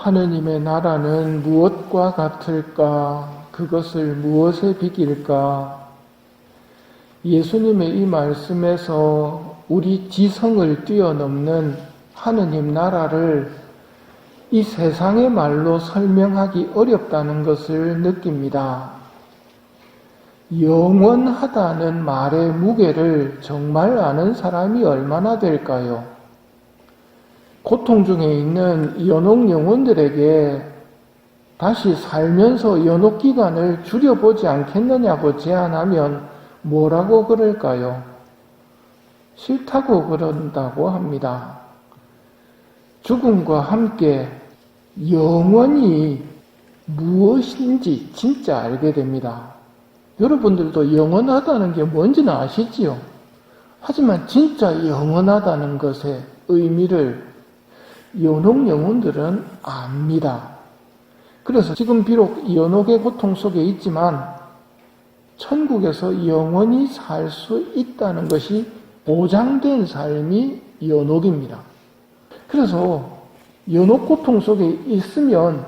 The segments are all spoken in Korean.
하느님의 나라는 무엇과 같을까? 그것을 무엇에 비길까? 예수님의 이 말씀에서 우리 지성을 뛰어넘는 하느님 나라를 이 세상의 말로 설명하기 어렵다는 것을 느낍니다. 영원하다는 말의 무게를 정말 아는 사람이 얼마나 될까요? 고통 중에 있는 연옥 영혼들에게 다시 살면서 연옥 기간을 줄여보지 않겠느냐고 제안하면 뭐라고 그럴까요? 싫다고 그런다고 합니다. 죽음과 함께 영원히 무엇인지 진짜 알게 됩니다. 여러분들도 영원하다는 게 뭔지는 아시지요? 하지만 진짜 영원하다는 것의 의미를 연옥 영혼들은 압니다. 그래서 지금 비록 연옥의 고통 속에 있지만 천국에서 영원히 살 수 있다는 것이 보장된 삶이 연옥입니다. 그래서 연옥 고통 속에 있으면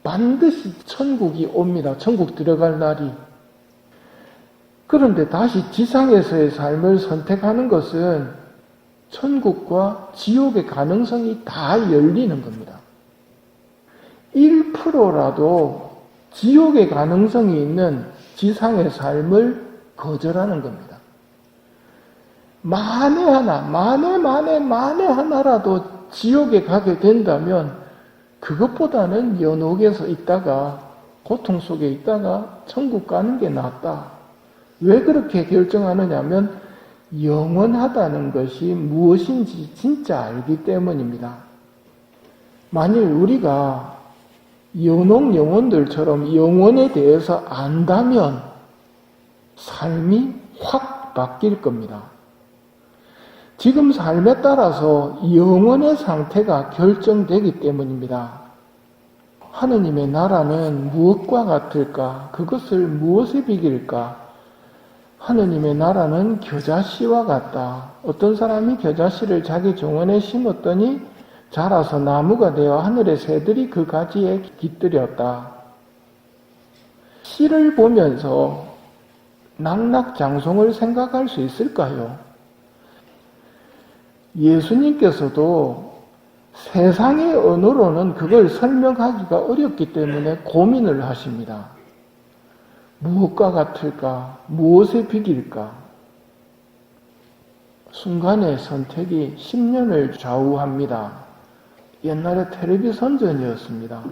반드시 천국이 옵니다. 천국 들어갈 날이. 그런데 다시 지상에서의 삶을 선택하는 것은 천국과 지옥의 가능성이 다 열리는 겁니다. 1%라도 지옥의 가능성이 있는 지상의 삶을 거절하는 겁니다. 만에 하나라도 지옥에 가게 된다면 그것보다는 연옥에서 있다가 고통 속에 있다가 천국 가는 게 낫다. 왜 그렇게 결정하느냐 하면 영원하다는 것이 무엇인지 진짜 알기 때문입니다. 만일 우리가 연옥 영혼들처럼 영원에 대해서 안다면 삶이 확 바뀔 겁니다. 지금 삶에 따라서 영원의 상태가 결정되기 때문입니다. 하느님의 나라는 무엇과 같을까? 그것을 무엇에 비길까? 하느님의 나라는 겨자씨와 같다. 어떤 사람이 겨자씨를 자기 정원에 심었더니 자라서 나무가 되어 하늘의 새들이 그 가지에 깃들였다. 씨를 보면서 낙낙장송을 생각할 수 있을까요? 예수님께서도 세상의 언어로는 그걸 설명하기가 어렵기 때문에 고민을 하십니다. 무엇과 같을까? 무엇에 비길까? 순간의 선택이 10년을 좌우합니다. 옛날에 텔레비 선전이었습니다.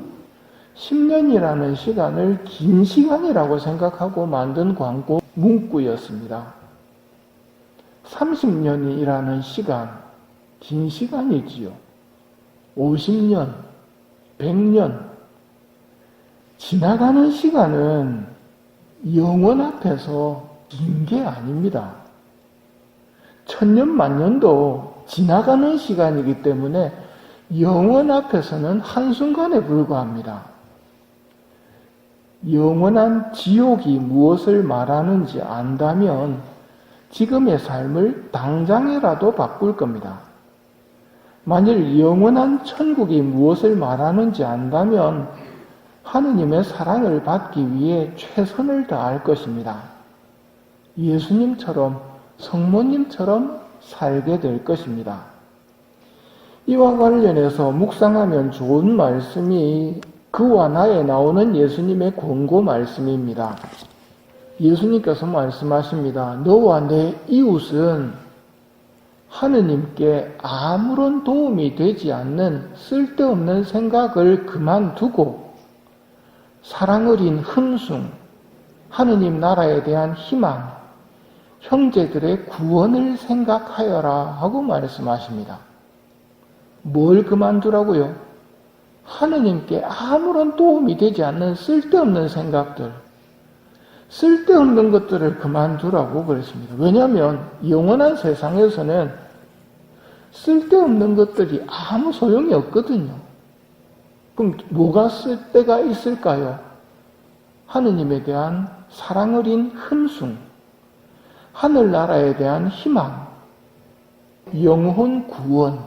10년이라는 시간을 긴 시간이라고 생각하고 만든 광고 문구였습니다. 30년이라는 시간, 긴 시간이지요. 50년, 100년. 지나가는 시간은 영원 앞에서 긴 게 아닙니다. 1000년, 만년도 지나가는 시간이기 때문에 영원 앞에서는 한순간에 불과합니다. 영원한 지옥이 무엇을 말하는지 안다면 지금의 삶을 당장이라도 바꿀 겁니다. 만일 영원한 천국이 무엇을 말하는지 안다면 하느님의 사랑을 받기 위해 최선을 다할 것입니다. 예수님처럼, 성모님처럼 살게 될 것입니다. 이와 관련해서 묵상하면 좋은 말씀이 그와 나에 나오는 예수님의 권고 말씀입니다. 예수님께서 말씀하십니다. 너와 내 이웃은 하느님께 아무런 도움이 되지 않는 쓸데없는 생각을 그만두고 사랑 어린 흔숭, 하느님 나라에 대한 희망, 형제들의 구원을 생각하여라 하고 말씀하십니다. 뭘 그만두라고요? 하느님께 아무런 도움이 되지 않는 쓸데없는 생각들, 쓸데없는 것들을 그만두라고 그랬습니다. 왜냐하면 영원한 세상에서는 쓸데없는 것들이 아무 소용이 없거든요. 그럼 뭐가 쓸데가 있을까요? 하느님에 대한 사랑 어린 흔숭, 하늘나라에 대한 희망, 영혼 구원,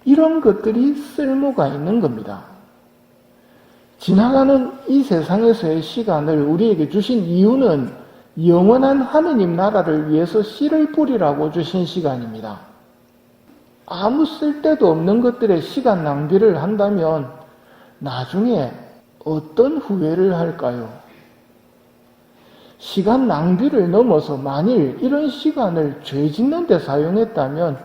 이런 것들이 쓸모가 있는 겁니다. 지나가는 이 세상에서의 시간을 우리에게 주신 이유는 영원한 하느님 나라를 위해서 씨를 뿌리라고 주신 시간입니다. 아무 쓸데도 없는 것들에 시간 낭비를 한다면 나중에 어떤 후회를 할까요? 시간 낭비를 넘어서 만일 이런 시간을 죄 짓는 데 사용했다면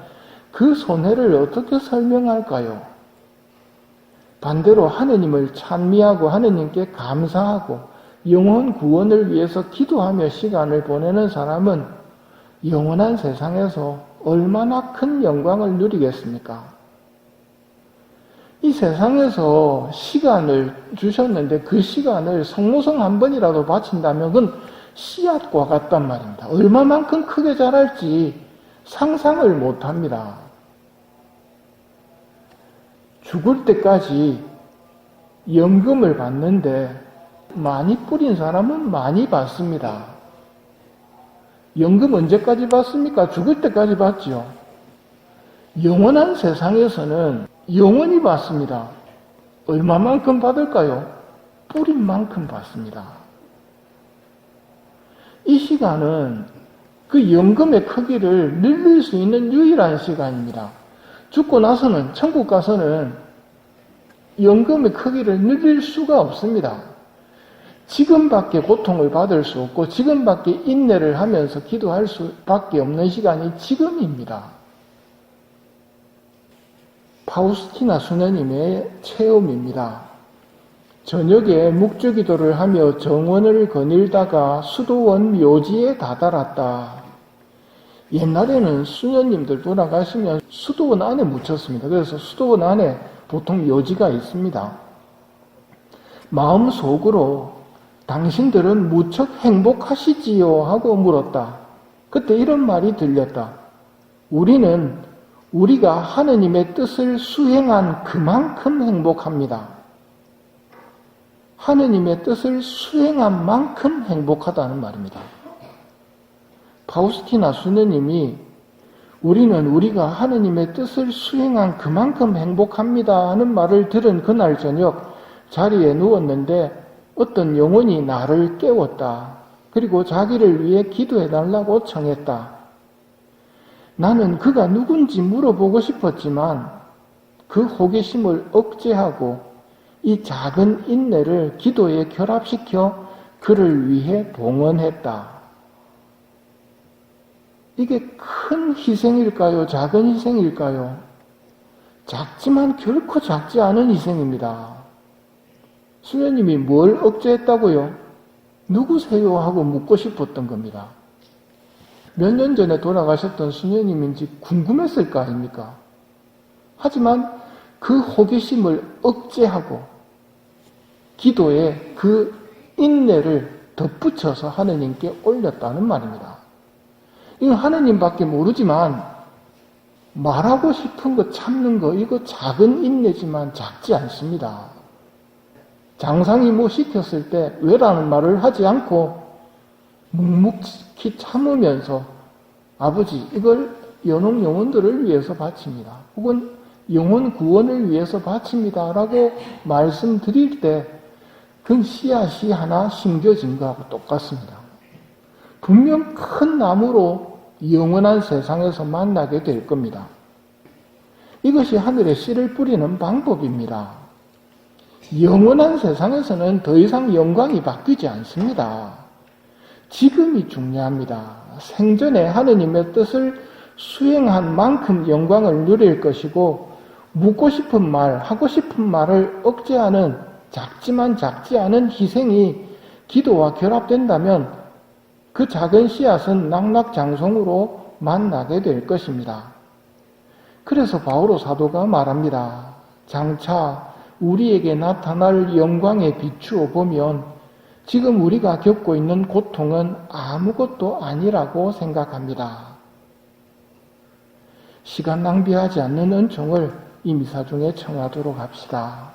그 손해를 어떻게 설명할까요? 반대로 하느님을 찬미하고 하느님께 감사하고 영혼 구원을 위해서 기도하며 시간을 보내는 사람은 영원한 세상에서 얼마나 큰 영광을 누리겠습니까? 이 세상에서 시간을 주셨는데 그 시간을 성모성 한 번이라도 바친다면 그건 씨앗과 같단 말입니다. 얼마만큼 크게 자랄지 상상을 못합니다. 죽을 때까지 연금을 받는데 많이 뿌린 사람은 많이 받습니다. 연금 언제까지 받습니까? 죽을 때까지 받지요. 영원한 세상에서는 영원히 받습니다. 얼마만큼 받을까요? 뿌린 만큼 받습니다. 이 시간은 그 연금의 크기를 늘릴 수 있는 유일한 시간입니다. 죽고 나서는, 천국 가서는 연금의 크기를 늘릴 수가 없습니다. 지금밖에 고통을 받을 수 없고 지금밖에 인내를 하면서 기도할 수밖에 없는 시간이 지금입니다. 파우스티나 수녀님의 체험입니다. 저녁에 묵주기도를 하며 정원을 거닐다가 수도원 묘지에 다다랐다. 옛날에는 수녀님들 돌아가시면 수도원 안에 묻혔습니다. 그래서 수도원 안에 보통 묘지가 있습니다. 마음속으로 당신들은 무척 행복하시지요? 하고 물었다. 그때 이런 말이 들렸다. 우리는 우리가 하느님의 뜻을 수행한 그만큼 행복합니다. 하느님의 뜻을 수행한 만큼 행복하다는 말입니다. 파우스티나 수녀님이 우리는 우리가 하느님의 뜻을 수행한 그만큼 행복합니다 하는 말을 들은 그날 저녁 자리에 누웠는데 어떤 영혼이 나를 깨웠다. 그리고 자기를 위해 기도해달라고 청했다. 나는 그가 누군지 물어보고 싶었지만 그 호기심을 억제하고 이 작은 인내를 기도에 결합시켜 그를 위해 봉헌했다. 이게 큰 희생일까요? 작은 희생일까요? 작지만 결코 작지 않은 희생입니다. 수녀님이 뭘 억제했다고요? 누구세요? 하고 묻고 싶었던 겁니다. 몇 년 전에 돌아가셨던 수녀님인지 궁금했을 거 아닙니까? 하지만 그 호기심을 억제하고 기도에 그 인내를 덧붙여서 하느님께 올렸다는 말입니다. 이건 하느님밖에 모르지만 말하고 싶은 거 참는 거 이거 작은 인내지만 작지 않습니다. 장상이 뭐 시켰을 때 왜라는 말을 하지 않고 묵묵히 참으면서 아버지 이걸 연옥 영혼들을 위해서 바칩니다. 혹은 영혼 구원을 위해서 바칩니다. 라고 말씀드릴 때 그 씨앗이 하나 심겨진 거하고 똑같습니다. 분명 큰 나무로 영원한 세상에서 만나게 될 겁니다. 이것이 하늘에 씨를 뿌리는 방법입니다. 영원한 세상에서는 더 이상 영광이 바뀌지 않습니다. 지금이 중요합니다. 생전에 하느님의 뜻을 수행한 만큼 영광을 누릴 것이고 묻고 싶은 말, 하고 싶은 말을 억제하는 작지만 작지 않은 희생이 기도와 결합된다면 그 작은 씨앗은 낙낙장성으로 만나게 될 것입니다. 그래서 바오로 사도가 말합니다. 장차 우리에게 나타날 영광에 비추어 보면 지금 우리가 겪고 있는 고통은 아무것도 아니라고 생각합니다. 시간 낭비하지 않는 은총을 이 미사 중에 청하도록 합시다.